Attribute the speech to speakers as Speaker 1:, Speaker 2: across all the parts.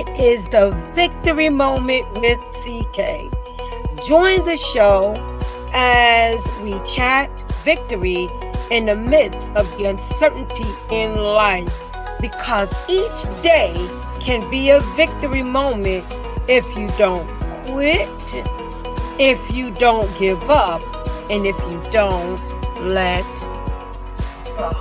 Speaker 1: It is the Victory Moment with CK. Join the show as we chat victory in the midst of the uncertainty in life, because each day can be a victory moment if you don't quit, if you don't give up, and if you don't let go.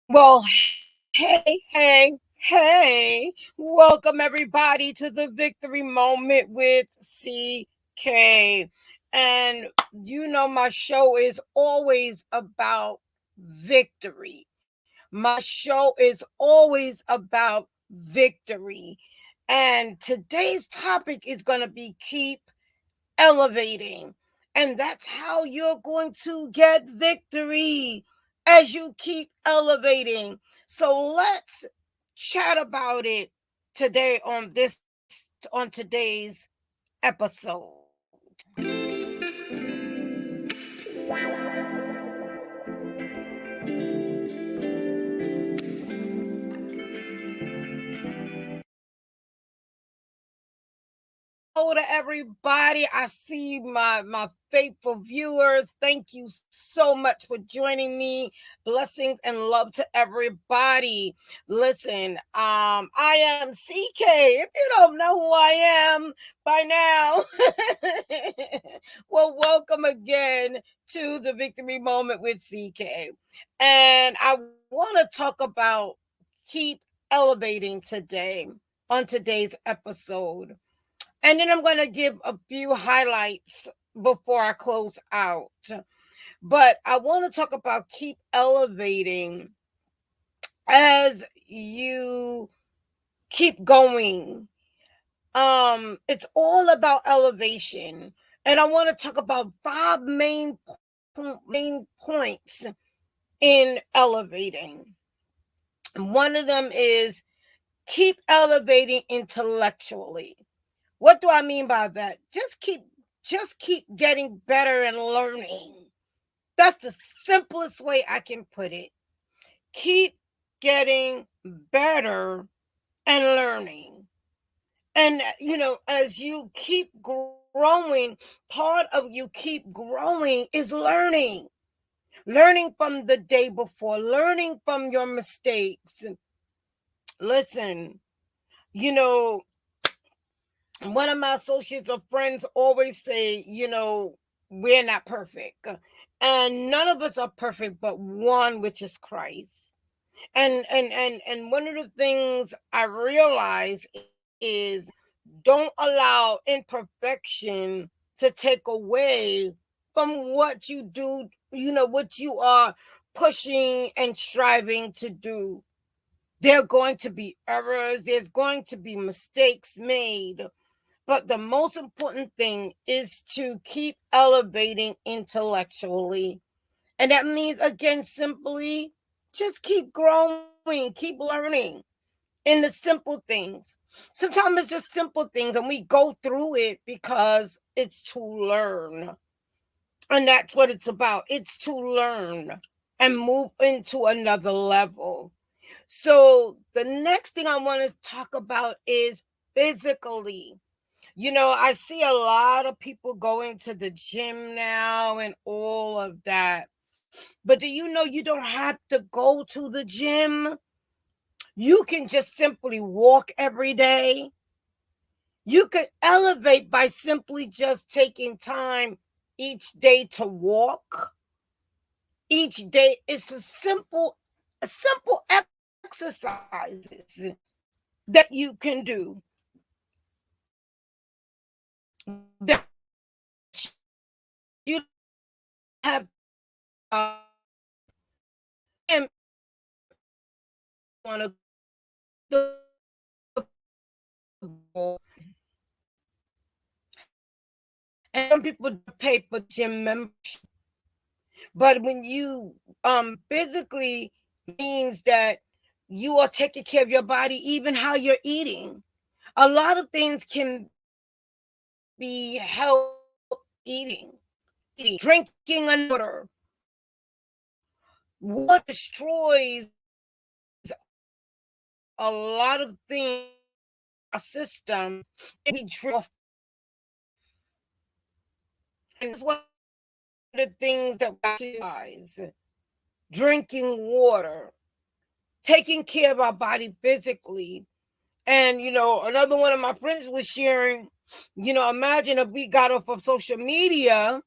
Speaker 1: Well, hey, welcome everybody to the Victory Moment with CK. And you know, my show is always about victory. My show is always about victory. And today's topic is going to be keep elevating. And that's how you're going to get victory, as you keep elevating. So let's chat about it today on today's episode. Hello to everybody. I see my faithful viewers. Thank you so much for joining me. Blessings and love to everybody. Listen, I am CK. If you don't know who I am by now, well, welcome again to the Victory Moment with CK. And I want to talk about keep elevating today on today's episode. And then I'm going to give a few highlights before I close out. But I want to talk about keep elevating as you keep going. It's all about elevation. And I want to talk about five main points in elevating. One of them is keep elevating intellectually. What do I mean by that? Just keep getting better and learning. That's the simplest way I can put it. Keep getting better and learning. And as you keep growing, part of you keep growing is learning. Learning from the day before, learning from your mistakes. Listen, one of my associates or friends always say, we're not perfect. And none of us are perfect, but one, which is Christ. And one of the things I realize is don't allow imperfection to take away from what you do, what you are pushing and striving to do. There are going to be errors. There's going to be mistakes made. But the most important thing is to keep elevating intellectually. And that means, again, simply just keep growing, keep learning in the simple things. Sometimes it's just simple things and we go through it because it's to learn. And that's what it's about. It's to learn and move into another level. So the next thing I want to talk about is physically. I see a lot of people going to the gym now and all of that. But do you know you don't have to go to the gym? You can just simply walk every day. You could elevate by simply just taking time each day to walk. Each day it's a simple exercises that you can do. That you have and want to and some people pay for gym membership. But when you physically means that you are taking care of your body, even how you're eating. A lot of things can be help eating, drinking water. Water destroys a lot of things in our system. We drink off, and it's one of the things that we realize. Drinking water, taking care of our body physically. And, another one of my friends was sharing, imagine if we got off of social media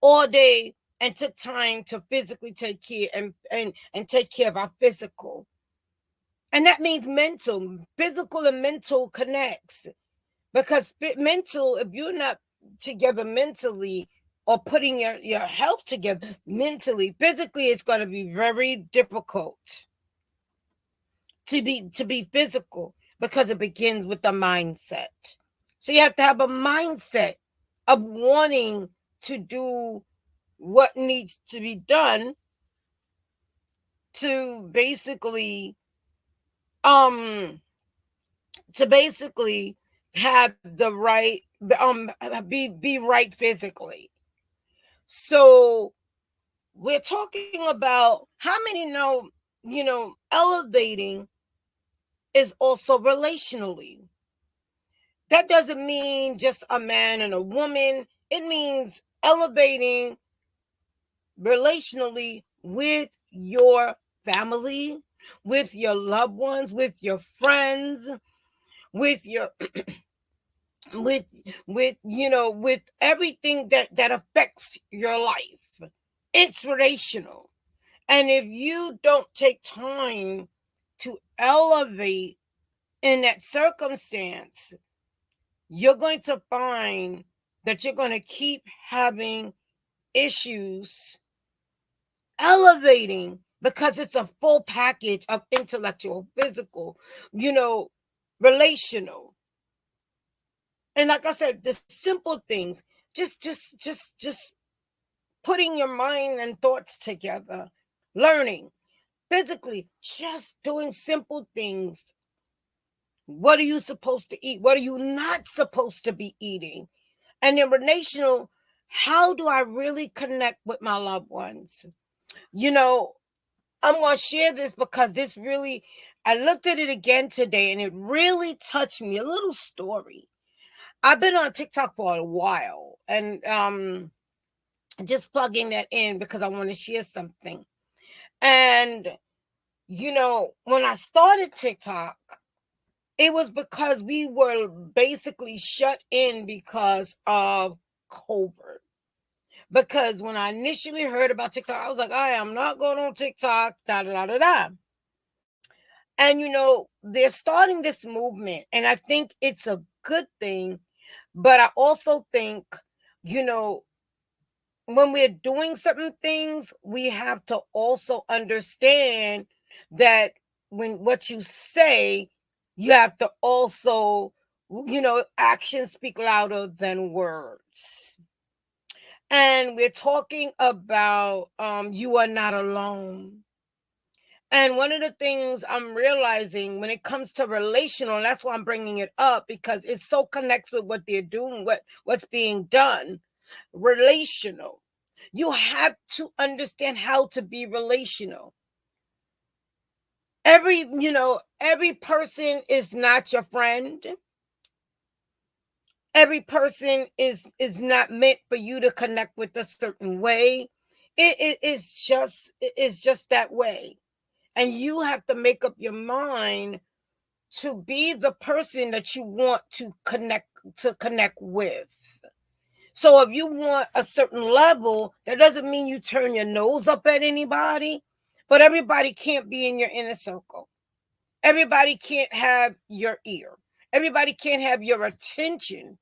Speaker 1: all day and took time to physically take care and take care of our physical. And that means mental, physical and mental connects. Because mental, if you're not together mentally or putting your health together mentally, physically, it's going to be very difficult to be physical, because it begins with the mindset. So you have to have a mindset of wanting to do what needs to be done to basically um have the right be right physically. So we're talking about how many know, elevating is also relationally. That doesn't mean just a man and a woman. It means elevating relationally with your family, with your loved ones, with your friends, with your with with everything that affects your life. It's relational. And if you don't take time to elevate in that circumstance, you're going to find that you're going to keep having issues elevating, because it's a full package of intellectual, physical, relational. And like I said, the simple things, just putting your mind and thoughts together, learning physically, just doing simple things. What are you supposed to eat? What are you not supposed to be eating? And then relational, how do I really connect with my loved ones? I'm going to share this because this really, I looked at it again today and it really touched me. A little story. I've been on TikTok for a while, and just plugging that in because I want to share something. And, when I started TikTok, it was because we were basically shut in because of COVID. Because when I initially heard about TikTok, I was like, I am not going on TikTok, da da da da da. And they're starting this movement, and I think it's a good thing. But I also think, you know, when we're doing certain things, we have to also understand that when what you say, you have to also, actions speak louder than words. And we're talking about you are not alone. And one of the things I'm realizing when it comes to relational, and that's why I'm bringing it up, because it so connects with what they're doing, what's being done. Relational. You have to understand how to be relational. Every person is not your friend. Every person is not meant for you to connect with a certain way. It's just that way. And you have to make up your mind to be the person that you want to connect with. So if you want a certain level, that doesn't mean you turn your nose up at anybody, but everybody can't be in your inner circle. Everybody can't have your ear. Everybody can't have your attention,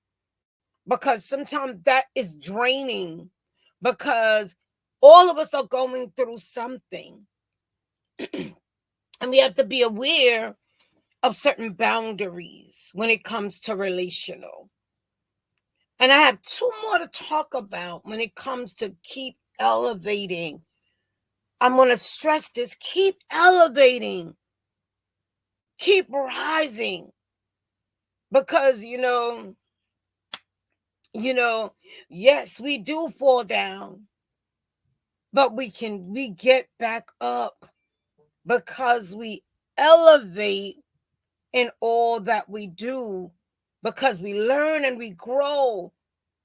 Speaker 1: because sometimes that is draining, because all of us are going through something. And we have to be aware of certain boundaries when it comes to relational. And I have two more to talk about when it comes to keep elevating. I'm going to stress this: keep elevating Keep rising. Because, yes, we do fall down, but we get back up because we elevate in all that we do, because we learn and we grow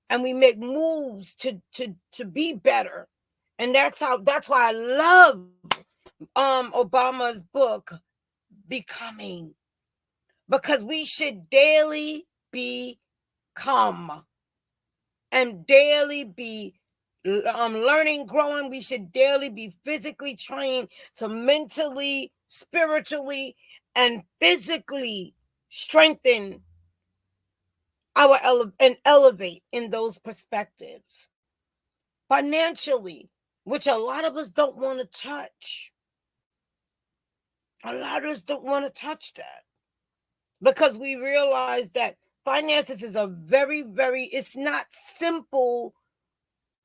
Speaker 1: and we make moves to be better. And that's why I love Obama's book, Becoming, because we should daily become and daily be learning, growing. We should daily be physically trained to mentally, spiritually, and physically strengthen and elevate in those perspectives. Financially, which a lot of us don't want to touch. A lot of us don't want to touch that because we realize that finances is a very, very, it's not simple,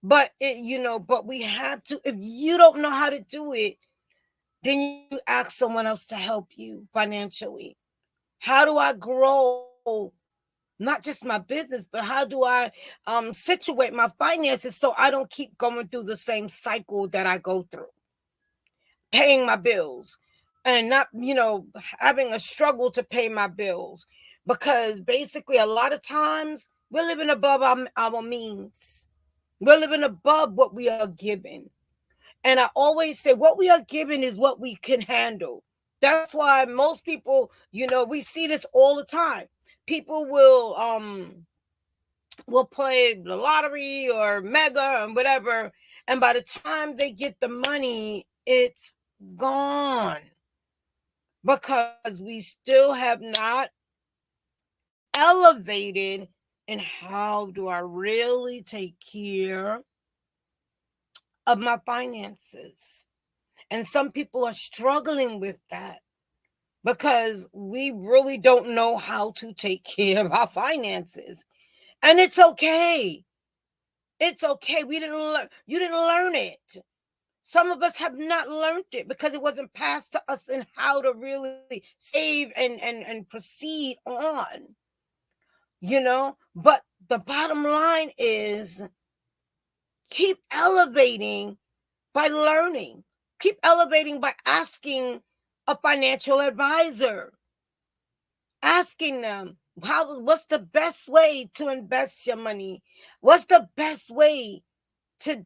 Speaker 1: but but we have to. If you don't know how to do it, then you ask someone else to help you financially. How do I grow not just my business, but how do I situate my finances so I don't keep going through the same cycle that I go through, paying my bills and not, having a struggle to pay my bills, because basically a lot of times we're living above our means. We're living above what we are given. And I always say what we are given is what we can handle. That's why most people, we see this all the time. People will play the lottery or mega and whatever, and by the time they get the money, it's gone, because we still have not elevated in how do I really take care of my finances. And some people are struggling with that because we really don't know how to take care of our finances. And it's okay. It's okay. You didn't learn it. Some of us have not learned it because it wasn't passed to us in how to really save and proceed on. But the bottom line is keep elevating by learning. Keep elevating by asking a financial advisor. Asking them, what's the best way to invest your money? What's the best way to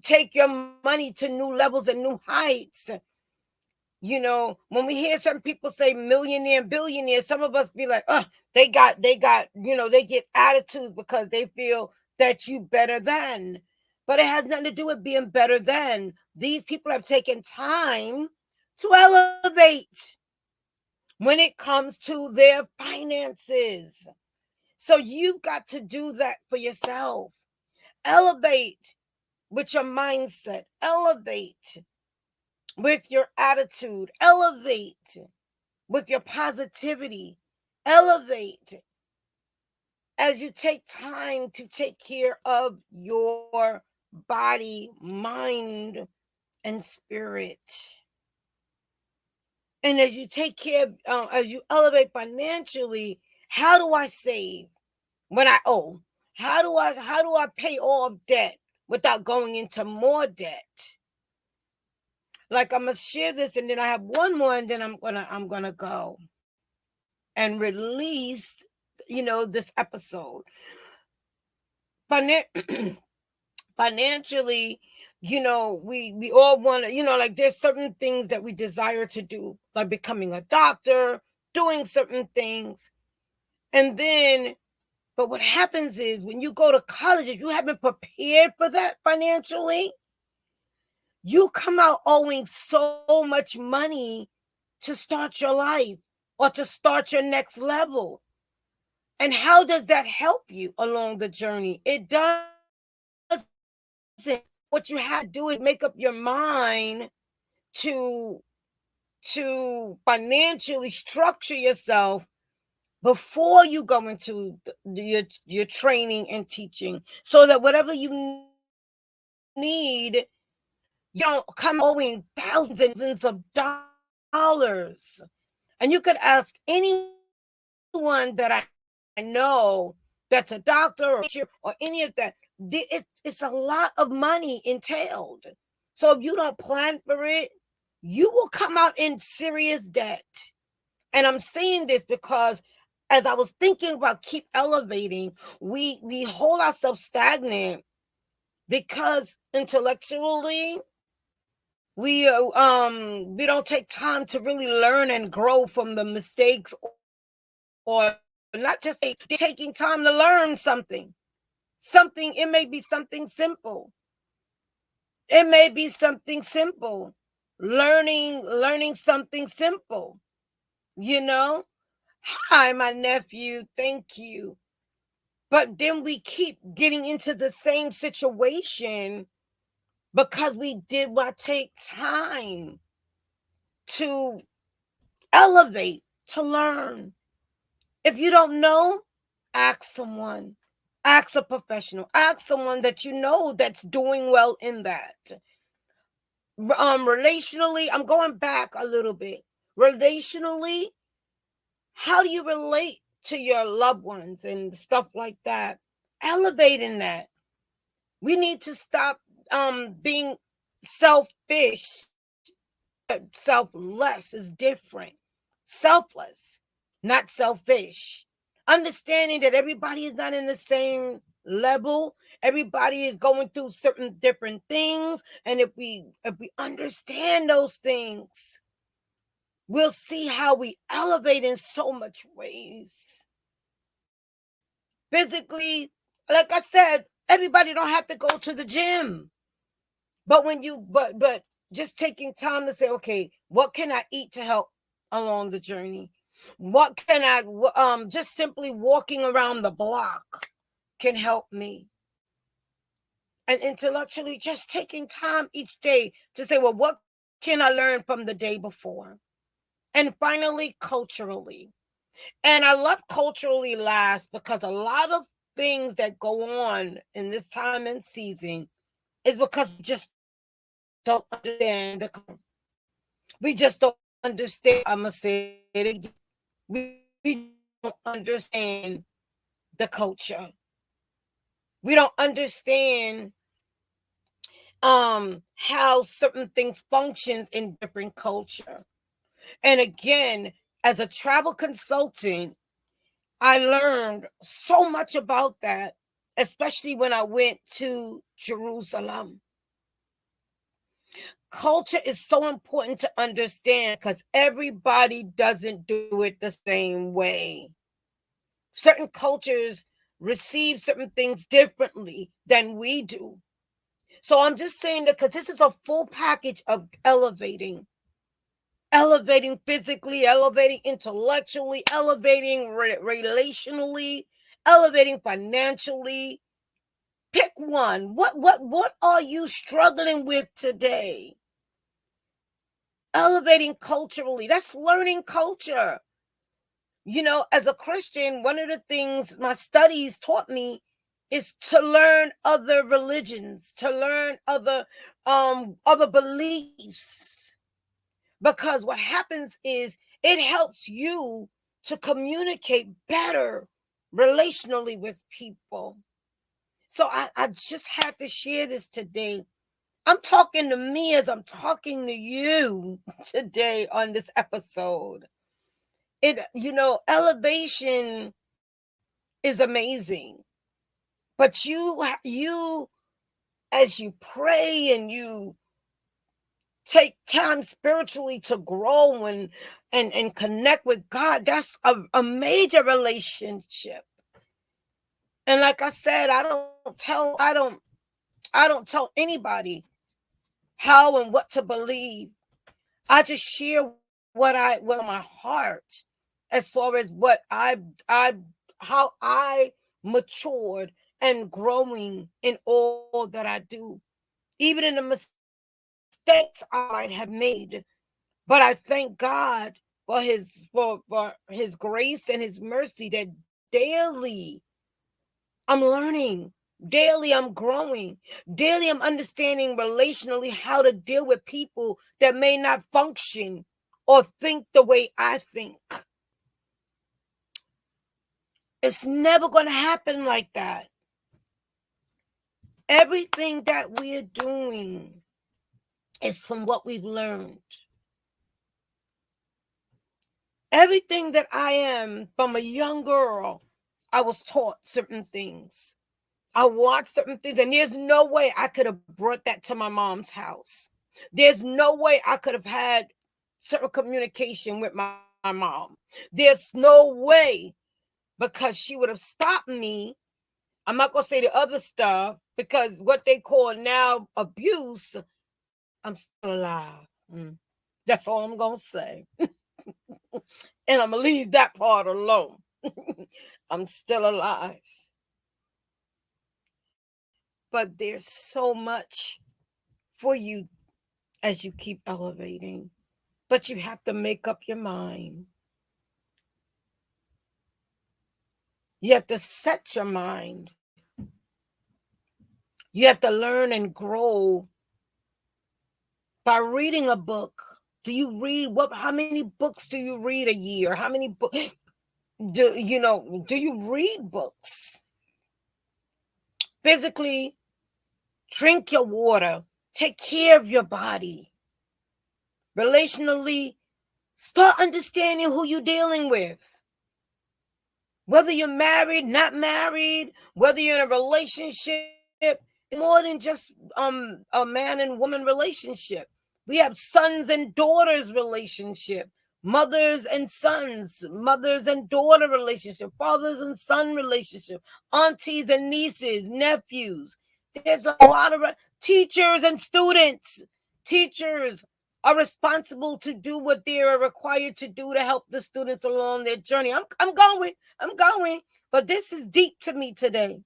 Speaker 1: take your money to new levels and new heights? When we hear some people say millionaire, billionaire, some of us be like, they got, they get attitude because they feel that you better than. But it has nothing to do with being better than. These people have taken time to elevate when it comes to their finances. So you've got to do that for yourself. Elevate with your mindset. Elevate with your attitude. Elevate with your positivity. Elevate as you take time to take care of your body, mind, and spirit. And as you take care, as you elevate financially, how do I save when I owe? How do I pay off debt without going into more debt? Like, I'm gonna share this, and then I have one more, and then I'm gonna go and release, this episode. Financially, we all want to, like, there's certain things that we desire to do, like becoming a doctor, doing certain things. And then, but what happens is when you go to college, if you haven't prepared for that financially, you come out owing so much money to start your life or to start your next level. And how does that help you along the journey? It doesn't. What you have to do is make up your mind to financially structure yourself before you go into your training and teaching, so that whatever you need, you don't come owing thousands of dollars. And you could ask anyone that I know that's a doctor or teacher or any of that. It's a lot of money entailed. So if you don't plan for it, you will come out in serious debt. And I'm saying this because as I was thinking about keep elevating, we hold ourselves stagnant because intellectually we don't take time to really learn and grow from the mistakes, or not just taking time to learn something. It may be something simple. It may be something simple. Learning something simple, you know. Hi, my nephew, thank you. But then we keep getting into the same situation because we did not take time to elevate, to learn. If you don't know, ask someone. Ask a professional. Ask someone that you know that's doing well in that. Relationally, I'm going back a little bit. Relationally, how do you relate to your loved ones and stuff like that? Elevating that. We need to stop being selfish. Selfless is different. Selfless, not selfish. Understanding that everybody is not in the same level. Everybody is going through certain different things. And if we understand those things, we'll see how we elevate in so much ways. Physically, like I said, everybody don't have to go to the gym. But when you but just taking time to say, okay, what can I eat to help along the journey? What can I just simply walking around the block can help me. And intellectually, just taking time each day to say, well, what can I learn from the day before? And finally, culturally. And I love culturally last because a lot of things that go on in this time and season is because we just don't understand we just don't understand. I'm gonna say it again. We don't understand the culture. We don't understand how certain things functions in different culture. And again, as a travel consultant, I learned so much about that, especially when I went to Jerusalem. Culture is so important to understand because everybody doesn't do it the same way. Certain cultures receive certain things differently than we do. So I'm just saying that because this is a full package of elevating physically, elevating intellectually, elevating relationally, elevating financially. Pick one. What are you struggling with today? Elevating culturally. That's learning culture. You know, as a Christian, one of the things my studies taught me is to learn other religions, to learn other beliefs. Because what happens is it helps you to communicate better relationally with people. So I just had to share this today. I'm talking to me as I'm talking to you today on this episode. Elevation is amazing, but you as you pray and you take time spiritually to grow and connect with God, that's a major relationship. And like I said, I don't tell anybody how and what to believe. I just share what my heart, as far as what I how I matured and growing in all that I do, even in the mistakes I might have made. But I thank God for his grace and his mercy that daily I'm learning. Daily, I'm growing. Daily, I'm understanding relationally how to deal with people that may not function or think the way I think. It's never going to happen like that. Everything that we're doing is from what we've learned. Everything that I am from a young girl, I was taught certain things. I watched certain things, and there's no way I could have brought that to my mom's house. There's no way I could have had certain communication with my mom. There's no way, because she would have stopped me. I'm not going to say the other stuff, because what they call now abuse, I'm still alive. That's all I'm going to say. And I'm going to leave that part alone. I'm still alive. But there's so much for you as you keep elevating. But you have to make up your mind. You have to set your mind. You have to learn and grow by reading a book. Do you read how many books do you read a year? How many books do you read books? Physically, drink your water. Take care of your body. Relationally, start understanding who you're dealing with. Whether you're married, not married, whether you're in a relationship, more than just a man and woman relationship. We have sons and daughters relationship, mothers and sons, mothers and daughter relationship, fathers and son relationship, aunties and nieces, nephews. There's a lot of teachers and students. Teachers are responsible to do what they are required to do to help the students along their journey. I'm going, but this is deep to me today.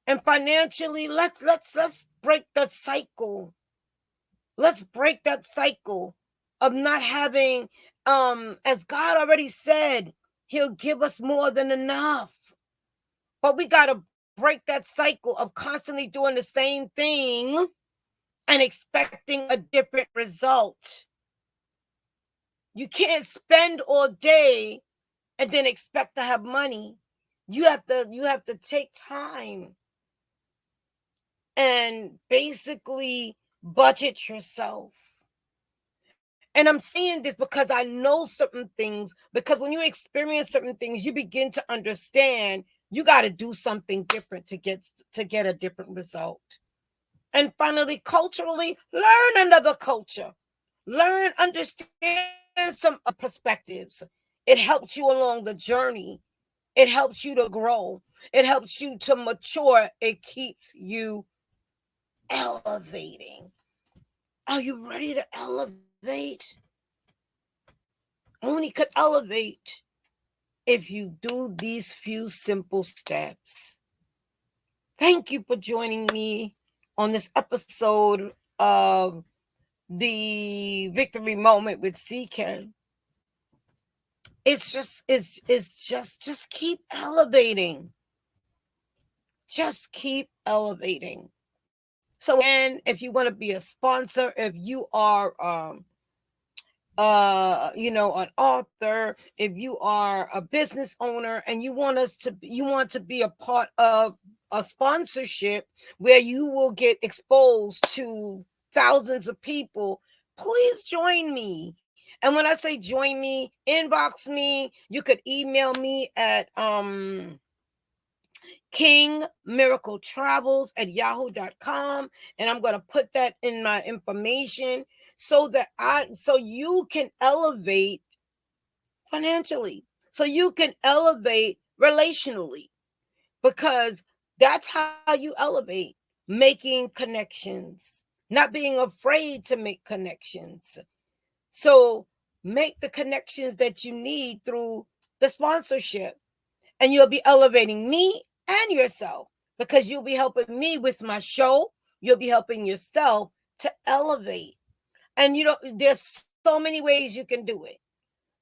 Speaker 1: And financially, let's break that cycle. Let's break that cycle of not having, as God already said, He'll give us more than enough. But we got to break that cycle of constantly doing the same thing and expecting a different result. You can't spend all day and then expect to have money. You have to take time and basically budget yourself. And I'm saying this because I know certain things, because when you experience certain things, you begin to understand you got to do something different to get a different result. And finally, culturally, learn another culture. Learn, understand some perspectives. It helps you along the journey. It helps you to grow. It helps you to mature. It keeps you elevating. Are you ready to elevate? Only could elevate if you do these few simple steps. Thank you for joining me on this episode of the Victory Moment with CK. It's just keep elevating. Just keep elevating. So, and if you want to be a sponsor, if you are an author, if you are a business owner and you want to be a part of a sponsorship where you will get exposed to thousands of people, please join me. And when I say join me, inbox me. You could email me at kingmiracletravels@yahoo.com, and I'm going to put that in my information so you can elevate financially, so you can elevate relationally, because that's how you elevate, making connections, not being afraid to make connections. So make the connections that you need through the sponsorship, and you'll be elevating me and yourself, because you'll be helping me with my show. You'll be helping yourself to elevate. And there's so many ways you can do it.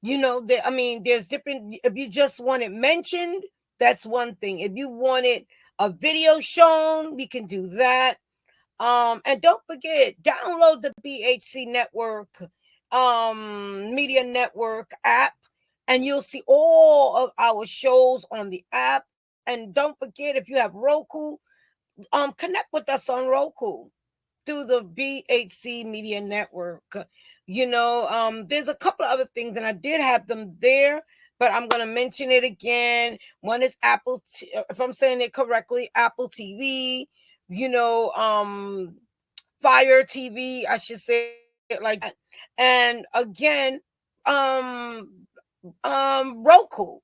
Speaker 1: There's different. If you just want it mentioned, that's one thing. If you wanted a video shown, we can do that. And don't forget, download the BHC Network Media Network app, and you'll see all of our shows on the app. And don't forget, if you have Roku, connect with us on Roku through the BHC Media Network. There's a couple of other things, and I did have them there, but I'm going to mention it again. One is Apple, if I'm saying it correctly, Apple TV, Fire TV, I should say it like that. And again, Roku.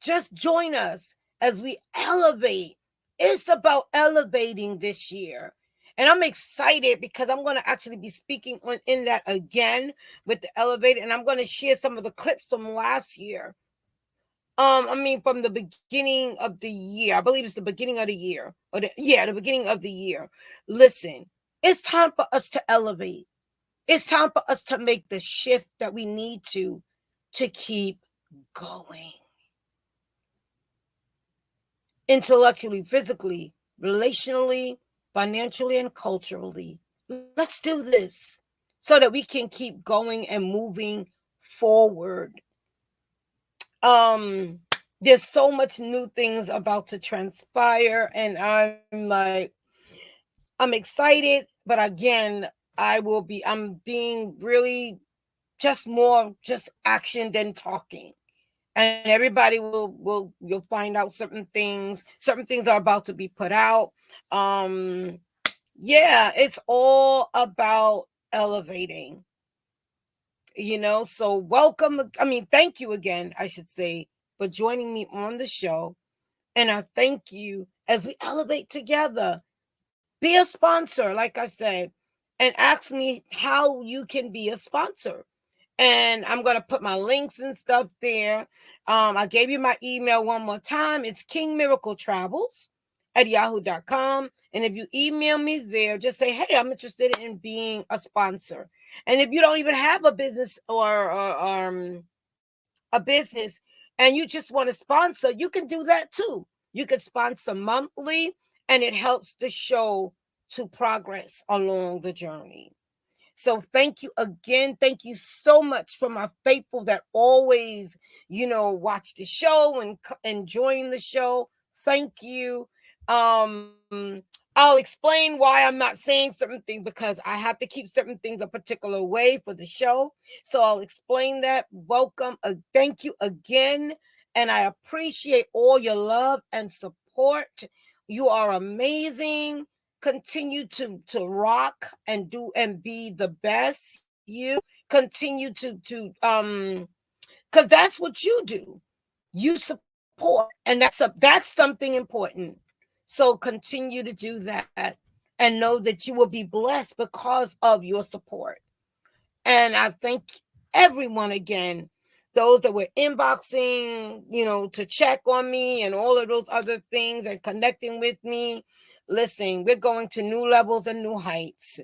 Speaker 1: Just join us as we elevate. It's about elevating this year. And I'm excited because I'm going to actually be speaking in that again with the Elevate. And I'm going to share some of the clips from last year. From the beginning of the year. I believe it's the beginning of the year. The beginning of the year. Listen, it's time for us to elevate. It's time for us to make the shift that we need to keep going. Intellectually, physically, relationally, financially, and culturally. Let's do this so that we can keep going and moving forward. There's so much new things about to transpire, and I'm excited, but again, I'm being really just more action than talking. And everybody you'll find out certain things are about to be put out. It's all about elevating, so thank you again, I should say, for joining me on the show. And I thank you as we elevate together. Be a sponsor, like I said, and ask me how you can be a sponsor. And I'm going to put my links and stuff there. I gave you my email one more time. It's kingmiracletravels@yahoo.com. And if you email me there, just say, hey, I'm interested in being a sponsor. And if you don't even have a business or a business and you just want to sponsor, you can do that too. You can sponsor monthly, and it helps the show to progress along the journey. So thank you again. Thank you so much for my faithful that always, watch the show and enjoying the show. Thank you. I'll explain why I'm not saying certain things, because I have to keep certain things a particular way for the show. So I'll explain that. Welcome. Thank you again. And I appreciate all your love and support. You are amazing. Continue to rock and do and be the best you. Continue to because that's what you do. You support, and that's something important. So continue to do that, and know that you will be blessed because of your support. And I thank everyone again, those that were inboxing, to check on me and all of those other things and connecting with me. Listen, we're going to new levels and new heights.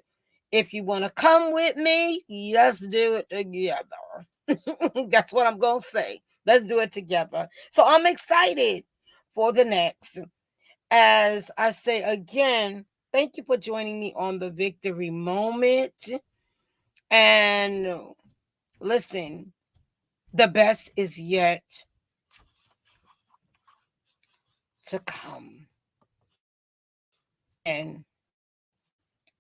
Speaker 1: If you want to come with me, let's do it together. That's what I'm going to say. Let's do it together. So I'm excited for the next. As I say again, thank you for joining me on the Victory Moment. And listen, the best is yet to come. And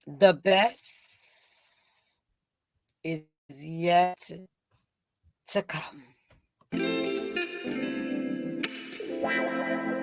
Speaker 1: the best is yet to come.